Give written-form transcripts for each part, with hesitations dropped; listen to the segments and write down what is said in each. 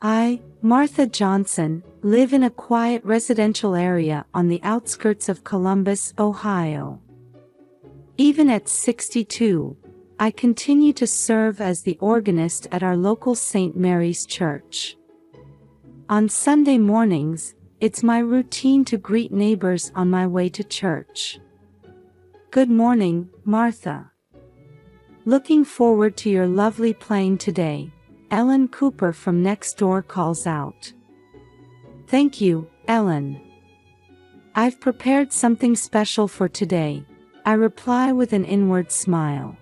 I, Martha Johnson, live in a quiet residential area on the outskirts of Columbus, Ohio. Even at 62, I continue to serve as the organist at our local St. Mary's Church. On Sunday mornings, it's my routine to greet neighbors on my way to church. Good morning, Martha. Looking forward to your lovely playing today, Ellen Cooper from next door calls out. Thank you, Ellen. I've prepared something special for today, I reply with an inward smile.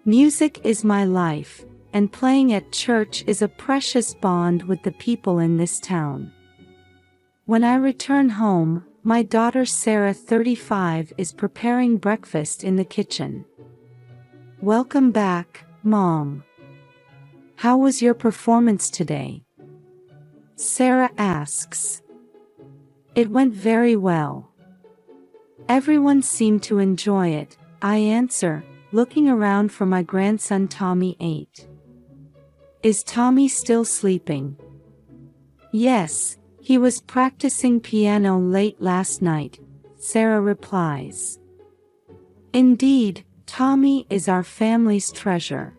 Music is my life, and playing at church is a precious bond with the people in this town. When I return home, my daughter Sarah, 35, is preparing breakfast in the kitchen. Welcome back, Mom. How was your performance today? Sarah asks. It went very well. Everyone seemed to enjoy it, I answer, looking around for my grandson Tommy, 8. Is Tommy still sleeping? Yes, he was practicing piano late last night, Sarah replies. Indeed, Tommy is our family's treasure.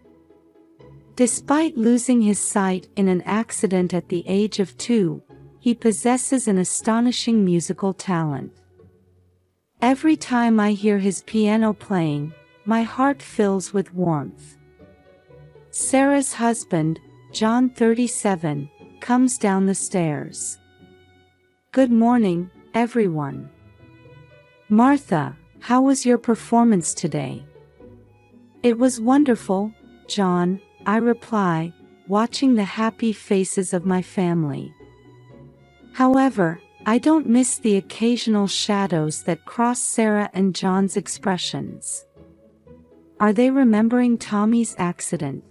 Despite losing his sight in an accident at the age of 2, he possesses an astonishing musical talent. Every time I hear his piano playing, my heart fills with warmth. Sarah's husband, John, 37, comes down the stairs. Good morning, everyone. Martha, how was your performance today? It was wonderful, John, I reply, watching the happy faces of my family. However, I don't miss the occasional shadows that cross Sarah and John's expressions. Are they remembering Tommy's accident?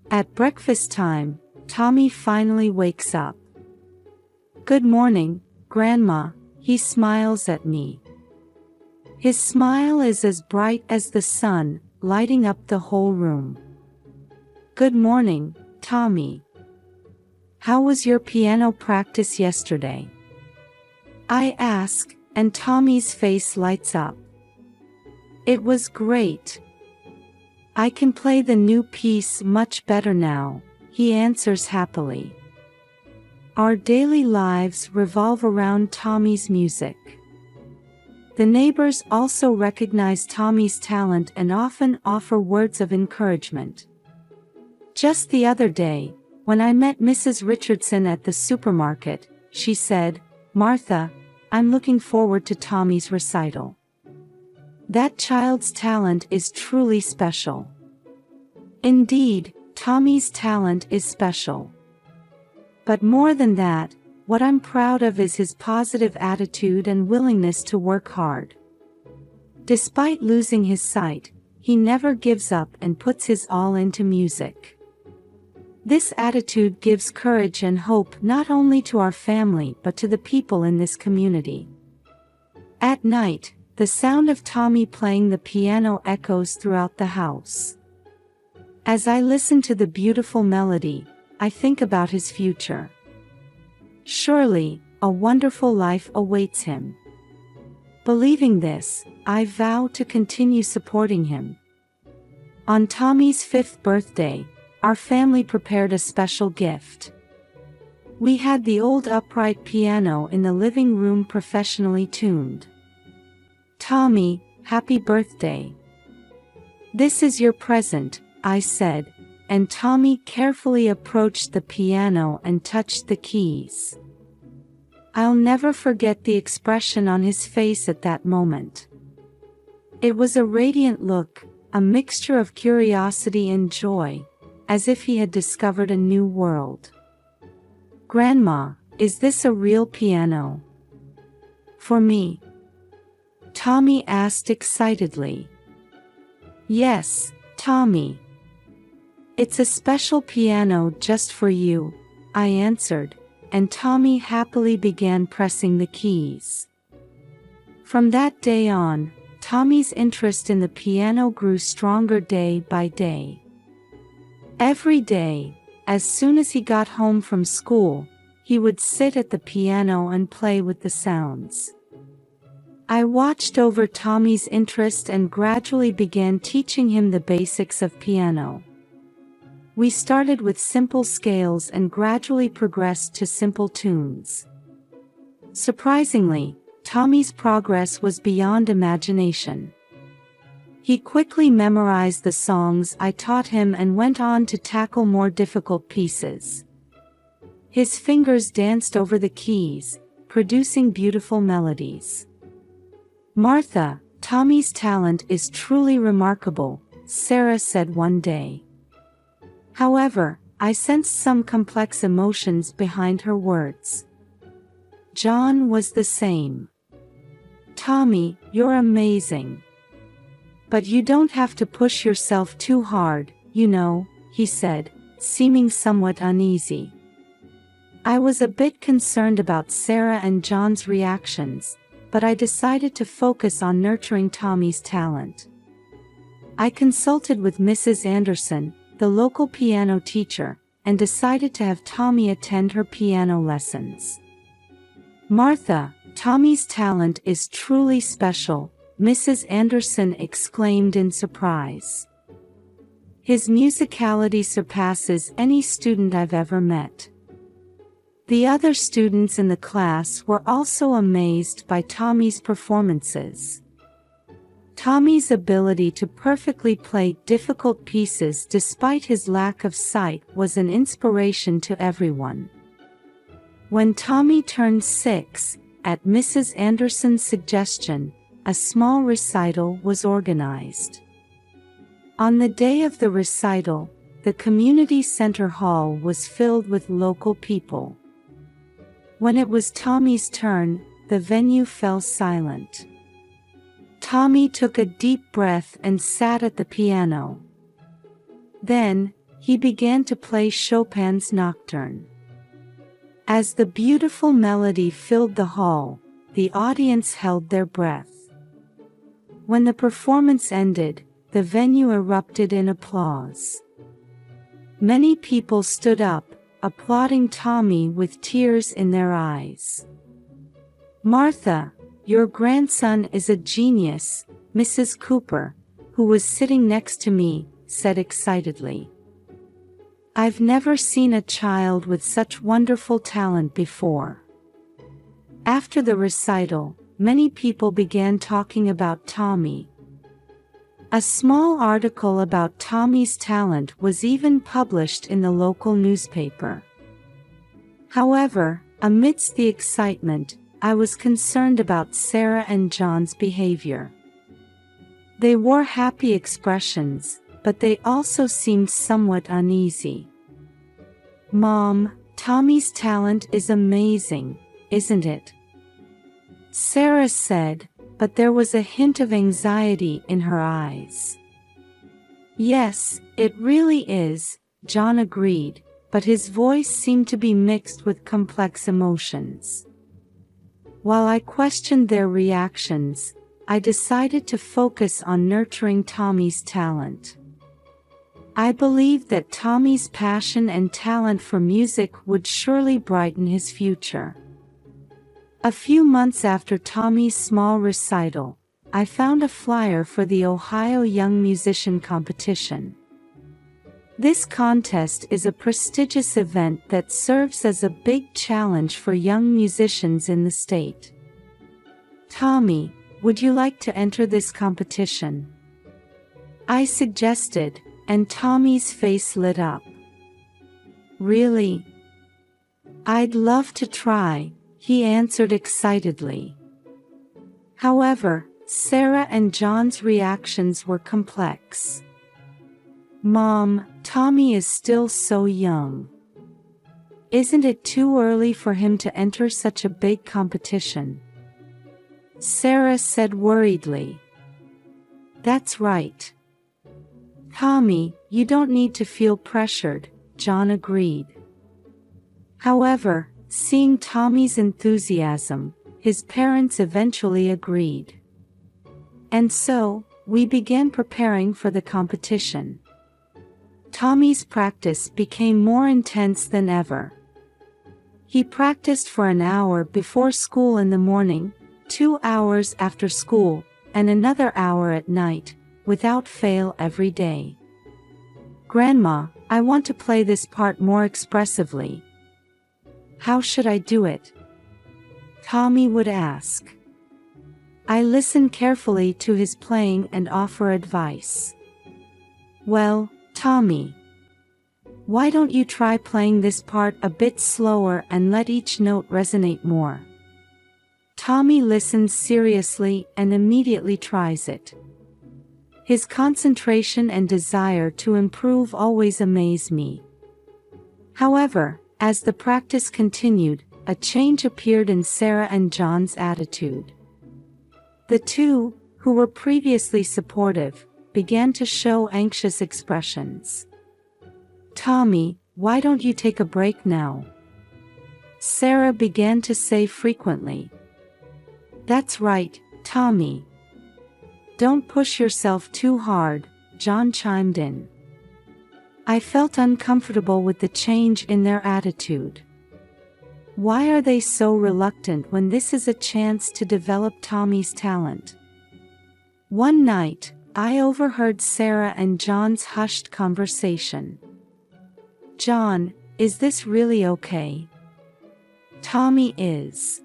At breakfast time, Tommy finally wakes up. Good morning, Grandma, he smiles at me. His smile is as bright as the sun, lighting up the whole room. Good morning, Tommy. How was your piano practice yesterday? I ask, and Tommy's face lights up. It was great. I can play the new piece much better now, he answers happily. Our daily lives revolve around Tommy's music. The neighbors also recognize Tommy's talent and often offer words of encouragement. Just the other day, when I met Mrs. Richardson at the supermarket, she said, Martha, I'm looking forward to Tommy's recital. That child's talent is truly special. Indeed, Tommy's talent is special. But more than that, what I'm proud of is his positive attitude and willingness to work hard. Despite losing his sight, he never gives up and puts his all into music. This attitude gives courage and hope not only to our family but to the people in this community. At night, the sound of Tommy playing the piano echoes throughout the house. As I listen to the beautiful melody, I think about his future. Surely, a wonderful life awaits him. Believing this, I vow to continue supporting him. On Tommy's 5th birthday, our family prepared a special gift. We had the old upright piano in the living room professionally tuned. Tommy, happy birthday. This is your present, I said, and Tommy carefully approached the piano and touched the keys. I'll never forget the expression on his face at that moment. It was a radiant look, a mixture of curiosity and joy, as if he had discovered a new world. Grandma, is this a real piano? For me? Tommy asked excitedly. Yes, Tommy. It's a special piano just for you, I answered, and Tommy happily began pressing the keys. From that day on, Tommy's interest in the piano grew stronger day by day. Every day, As soon as he got home from school, he would sit at the piano and play with the sounds. I watched over Tommy's interest and gradually began teaching him the basics of piano. We started with simple scales and gradually progressed to simple tunes. Surprisingly, Tommy's progress was beyond imagination. He quickly memorized the songs I taught him and went on to tackle more difficult pieces. His fingers danced over the keys, producing beautiful melodies. "Martha, Tommy's talent is truly remarkable," Sarah said one day. However, I sensed some complex emotions behind her words. John was the same. "Tommy, you're amazing. But you don't have to push yourself too hard, you know," he said, seeming somewhat uneasy. I was a bit concerned about Sarah and John's reactions, but I decided to focus on nurturing Tommy's talent. I consulted with Mrs. Anderson, the local piano teacher, and decided to have Tommy attend her piano lessons. "Martha, Tommy's talent is truly special," Mrs. Anderson exclaimed in surprise. "His musicality surpasses any student I've ever met." The other students in the class were also amazed by Tommy's performances. Tommy's ability to perfectly play difficult pieces despite his lack of sight was an inspiration to everyone. When Tommy turned 6, at Mrs. Anderson's suggestion, a small recital was organized. On the day of the recital, the community center hall was filled with local people. When it was Tommy's turn, the venue fell silent. Tommy took a deep breath and sat at the piano. Then, he began to play Chopin's Nocturne. As the beautiful melody filled the hall, the audience held their breath. When the performance ended, the venue erupted in applause. Many people stood up, applauding Tommy with tears in their eyes. "Martha, your grandson is a genius," Mrs. Cooper, who was sitting next to me, said excitedly. "I've never seen a child with such wonderful talent before." After the recital, many people began talking about Tommy. A small article about Tommy's talent was even published in the local newspaper. However, amidst the excitement, I was concerned about Sarah and John's behavior. They wore happy expressions, but they also seemed somewhat uneasy. "Mom, Tommy's talent is amazing, isn't it?" Sarah said, but there was a hint of anxiety in her eyes. "Yes, it really is," John agreed, but his voice seemed to be mixed with complex emotions. While I questioned their reactions, I decided to focus on nurturing Tommy's talent. I believed that Tommy's passion and talent for music would surely brighten his future. A few months after Tommy's small recital, I found a flyer for the Ohio Young Musician Competition. This contest is a prestigious event that serves as a big challenge for young musicians in the state. "Tommy, would you like to enter this competition?" I suggested, and Tommy's face lit up. "Really? I'd love to try," he answered excitedly. However, Sarah and John's reactions were complex. "Mom, Tommy is still so young. Isn't it too early for him to enter such a big competition?" Sarah said worriedly. "That's right. Tommy, you don't need to feel pressured," John agreed. However, seeing Tommy's enthusiasm, his parents eventually agreed. And so, we began preparing for the competition. Tommy's practice became more intense than ever. He practiced for an hour before school in the morning, 2 hours after school, and another hour at night, without fail every day. "Grandma, I want to play this part more expressively. How should I do it?" Tommy would ask. I listen carefully to his playing and offer advice. "Well, Tommy, why don't you try playing this part a bit slower and let each note resonate more?" Tommy listens seriously and immediately tries it. His concentration and desire to improve always amaze me. However, as the practice continued, a change appeared in Sarah and John's attitude. The two, who were previously supportive, began to show anxious expressions. "Tommy, why don't you take a break now?" Sarah began to say frequently. "That's right, Tommy. Don't push yourself too hard," John chimed in. I felt uncomfortable with the change in their attitude. Why are they so reluctant when this is a chance to develop Tommy's talent? One night, I overheard Sarah and John's hushed conversation. "John, is this really okay?" "Tommy is."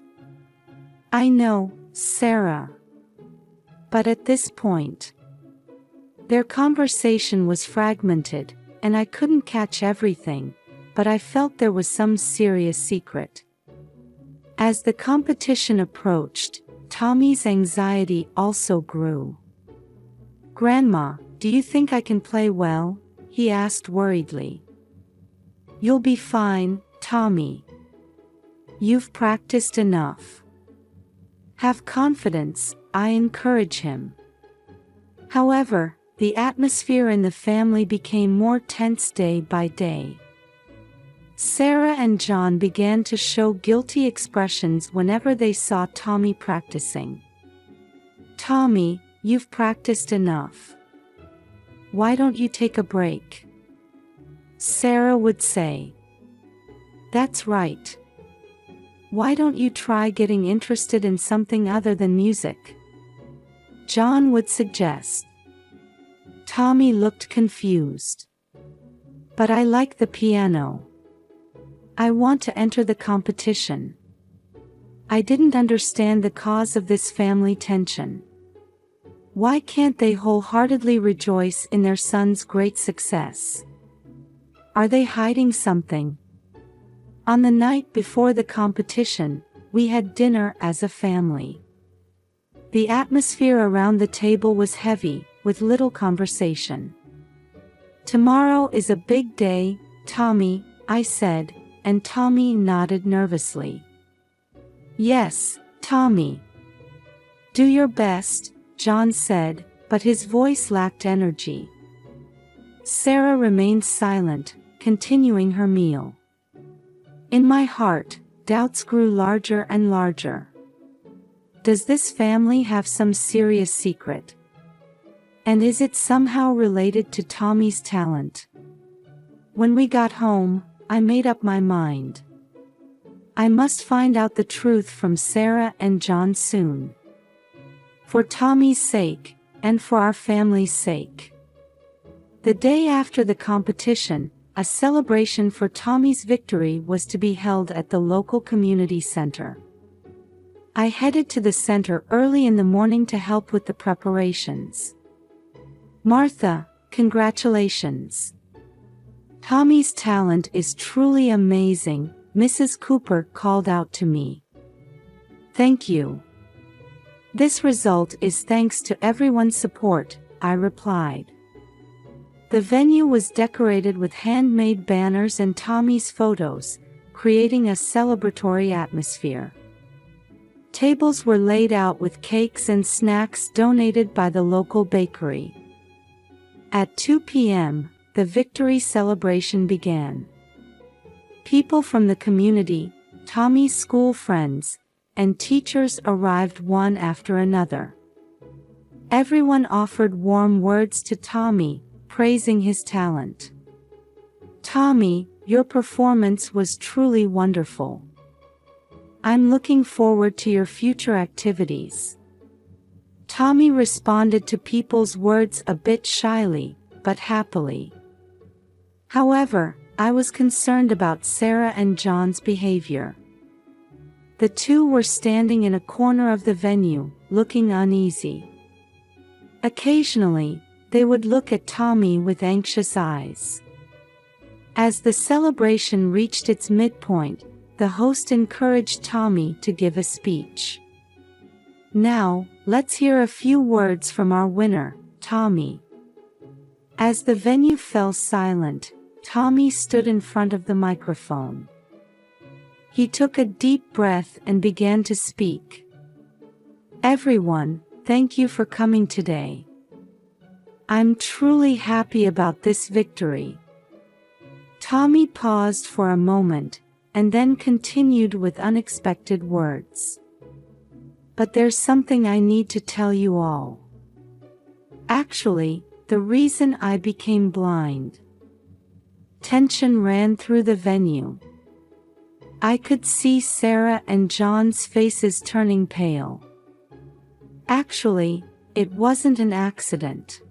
"I know, Sarah." But at this point, their conversation was fragmented, and I couldn't catch everything, but I felt there was some serious secret. As the competition approached, Tommy's anxiety also grew. "Grandma, do you think I can play well?" he asked worriedly. "You'll be fine, Tommy. You've practiced enough. Have confidence," I encourage him. However, the atmosphere in the family became more tense day by day. Sarah and John began to show guilty expressions whenever they saw Tommy practicing. "Tommy, you've practiced enough. Why don't you take a break?" Sarah would say. "That's right. Why don't you try getting interested in something other than music?" John would suggest. Tommy looked confused. "But I like the piano. I want to enter the competition." I didn't understand the cause of this family tension. Why can't they wholeheartedly rejoice in their son's great success? Are they hiding something? On the night before the competition, we had dinner as a family. The atmosphere around the table was heavy, with little conversation. "Tomorrow is a big day, Tommy," I said, and Tommy nodded nervously. "Yes, Tommy. Do your best," John said, but his voice lacked energy. Sarah remained silent, continuing her meal. In my heart, doubts grew larger and larger. Does this family have some serious secret? And is it somehow related to Tommy's talent? When we got home, I made up my mind. I must find out the truth from Sarah and John soon. For Tommy's sake, and for our family's sake. The day after the competition, a celebration for Tommy's victory was to be held at the local community center. I headed to the center early in the morning to help with the preparations. "Martha, congratulations. Tommy's talent is truly amazing," Mrs. Cooper called out to me. "Thank you. This result is thanks to everyone's support," I replied. The venue was decorated with handmade banners and Tommy's photos, creating a celebratory atmosphere. Tables were laid out with cakes and snacks donated by the local bakery. At 2 p.m., the victory celebration began. People from the community, Tommy's school friends, and teachers arrived one after another. Everyone offered warm words to Tommy, praising his talent. "Tommy, your performance was truly wonderful. I'm looking forward to your future activities." Tommy responded to people's words a bit shyly, but happily. However, I was concerned about Sarah and John's behavior. The two were standing in a corner of the venue, looking uneasy. Occasionally, they would look at Tommy with anxious eyes. As the celebration reached its midpoint, the host encouraged Tommy to give a speech. "Now, let's hear a few words from our winner, Tommy." As the venue fell silent, Tommy stood in front of the microphone. He took a deep breath and began to speak. "Everyone, thank you for coming today. I'm truly happy about this victory." Tommy paused for a moment, and then continued with unexpected words. "But there's something I need to tell you all. Actually, the reason I became blind." Tension ran through the venue. I could see Sarah and John's faces turning pale. Actually, it wasn't an accident.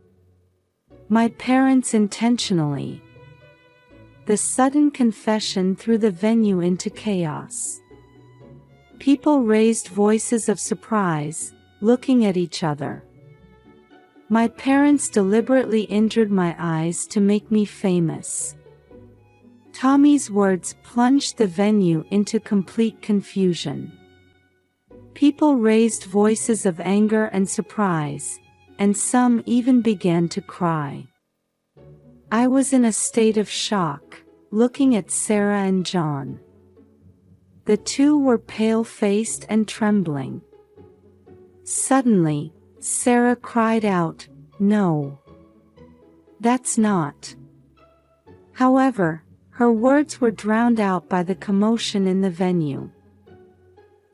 My parents intentionally. The sudden confession threw the venue into chaos. People raised voices of surprise, looking at each other. My parents deliberately injured my eyes to make me famous. Tommy's words plunged the venue into complete confusion. People raised voices of anger and surprise, and some even began to cry. I was in a state of shock, looking at Sarah and John. The two were pale-faced and trembling. Suddenly, Sarah cried out, "No. That's not." However, her words were drowned out by the commotion in the venue.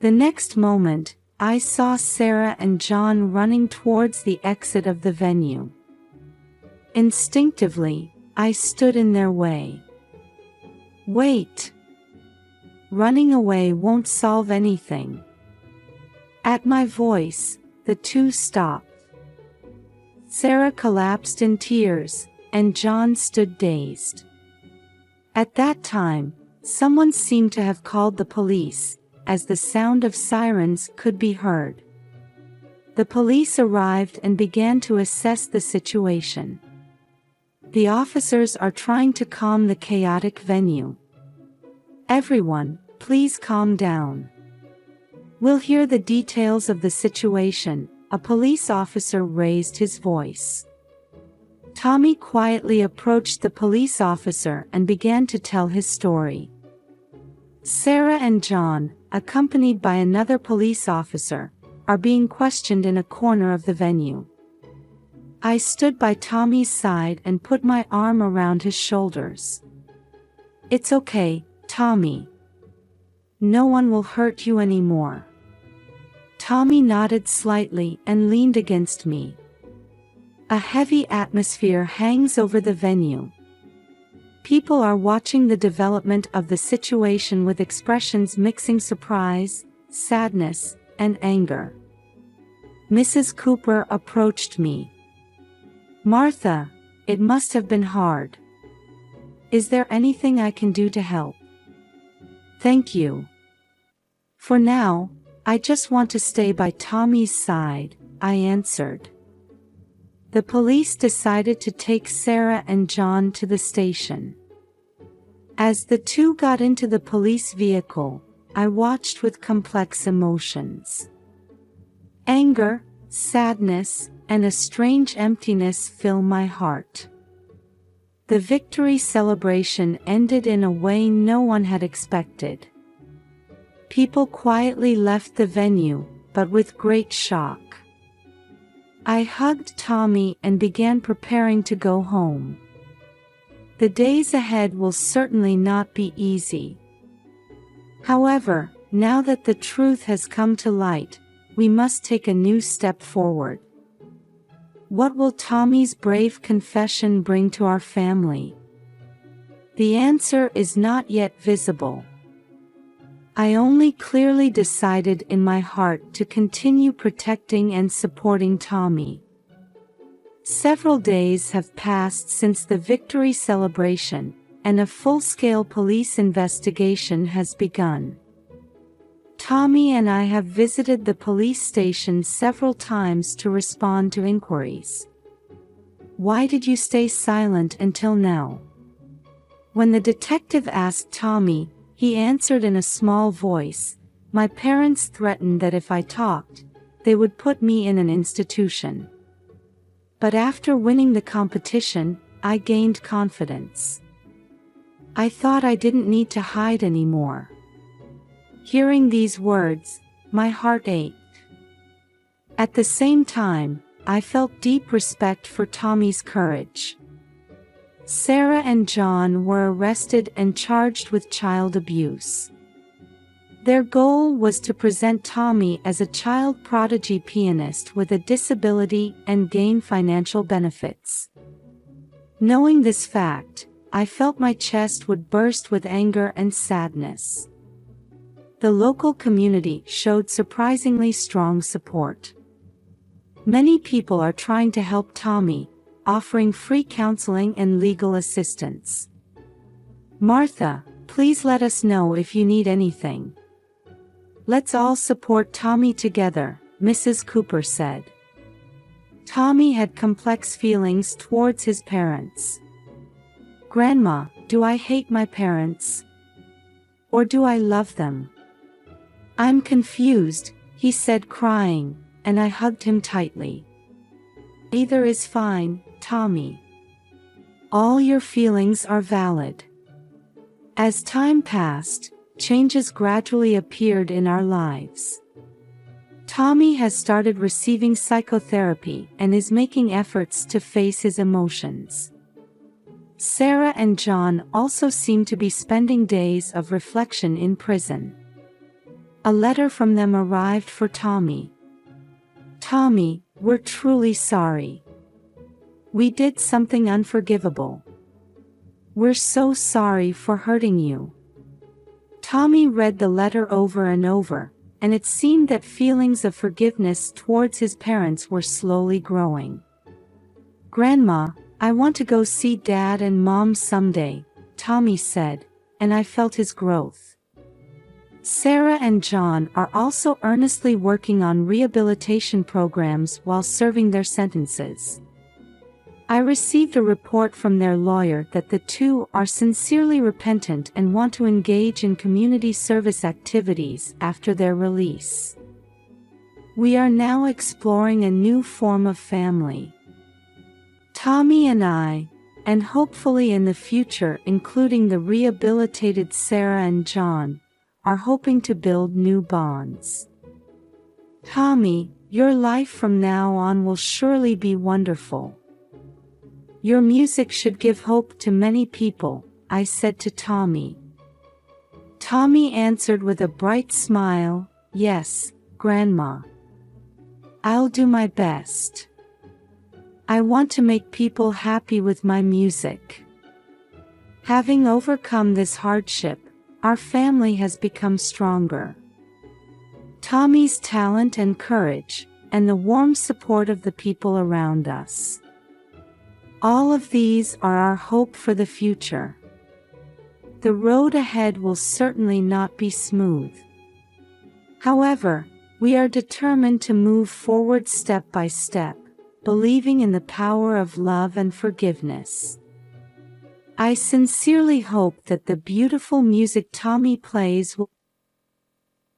The next moment, I saw Sarah and John running towards the exit of the venue. Instinctively, I stood in their way. "Wait! Running away won't solve anything." At my voice, the two stopped. Sarah collapsed in tears, and John stood dazed. At that time, someone seemed to have called the police, as the sound of sirens could be heard. The police arrived and began to assess the situation. The officers are trying to calm the chaotic venue. "Everyone, please calm down. We'll hear the details of the situation." A police officer raised his voice. Tommy quietly approached the police officer and began to tell his story. Sarah and John, accompanied by another police officer, are being questioned in a corner of the venue. I stood by Tommy's side and put my arm around his shoulders. "It's okay, Tommy. No one will hurt you anymore." Tommy nodded slightly and leaned against me. A heavy atmosphere hangs over the venue. People are watching the development of the situation with expressions mixing surprise, sadness, and anger. Mrs. Cooper approached me. "Martha, it must have been hard. Is there anything I can do to help?" "Thank you. For now, I just want to stay by Tommy's side," I answered. The police decided to take Sarah and John to the station. As the two got into the police vehicle, I watched with complex emotions. Anger, sadness, and a strange emptiness fill my heart. The victory celebration ended in a way no one had expected. People quietly left the venue, but with great shock. I hugged Tommy and began preparing to go home. The days ahead will certainly not be easy. However, now that the truth has come to light, we must take a new step forward. What will Tommy's brave confession bring to our family? The answer is not yet visible. I only clearly decided in my heart to continue protecting and supporting Tommy. Several days have passed since the victory celebration, and a full-scale police investigation has begun. Tommy and I have visited the police station several times to respond to inquiries. Why did you stay silent until now? When the detective asked Tommy, he answered in a small voice, "My parents threatened that if I talked, they would put me in an institution. But after winning the competition, I gained confidence. I thought I didn't need to hide anymore." Hearing these words, my heart ached. At the same time, I felt deep respect for Tommy's courage. Sarah and John were arrested and charged with child abuse. Their goal was to present Tommy as a child prodigy pianist with a disability and gain financial benefits. Knowing this fact, I felt my chest would burst with anger and sadness. The local community showed surprisingly strong support. Many people are trying to help Tommy, offering free counseling and legal assistance. "Martha, please let us know if you need anything. Let's all support Tommy together," Mrs. Cooper said. Tommy had complex feelings towards his parents. "Grandma, do I hate my parents? Or do I love them? I'm confused," he said crying, and I hugged him tightly. "Either is fine, Tommy. All your feelings are valid." As time passed, changes gradually appeared in our lives. Tommy has started receiving psychotherapy and is making efforts to face his emotions. Sarah and John also seem to be spending days of reflection in prison. A letter from them arrived for Tommy. "Tommy, we're truly sorry. We did something unforgivable. We're so sorry for hurting you." Tommy read the letter over and over, and it seemed that feelings of forgiveness towards his parents were slowly growing. "Grandma, I want to go see Dad and Mom someday," Tommy said, and I felt his growth. Sarah and John are also earnestly working on rehabilitation programs while serving their sentences. I received a report from their lawyer that the two are sincerely repentant and want to engage in community service activities after their release. We are now exploring a new form of family. Tommy and I, and hopefully in the future including the rehabilitated Sarah and John, are hoping to build new bonds. Tommy, your life from now on will surely be wonderful. Your music should give hope to many people, I said to Tommy. Tommy answered with a bright smile, "Yes, Grandma. I'll do my best. I want to make people happy with my music." Having overcome this hardship, our family has become stronger. Tommy's talent and courage, and the warm support of the people around us. All of these are our hope for the future. The road ahead will certainly not be smooth. However, we are determined to move forward step by step, believing in the power of love and forgiveness. I sincerely hope that the beautiful music Tommy plays will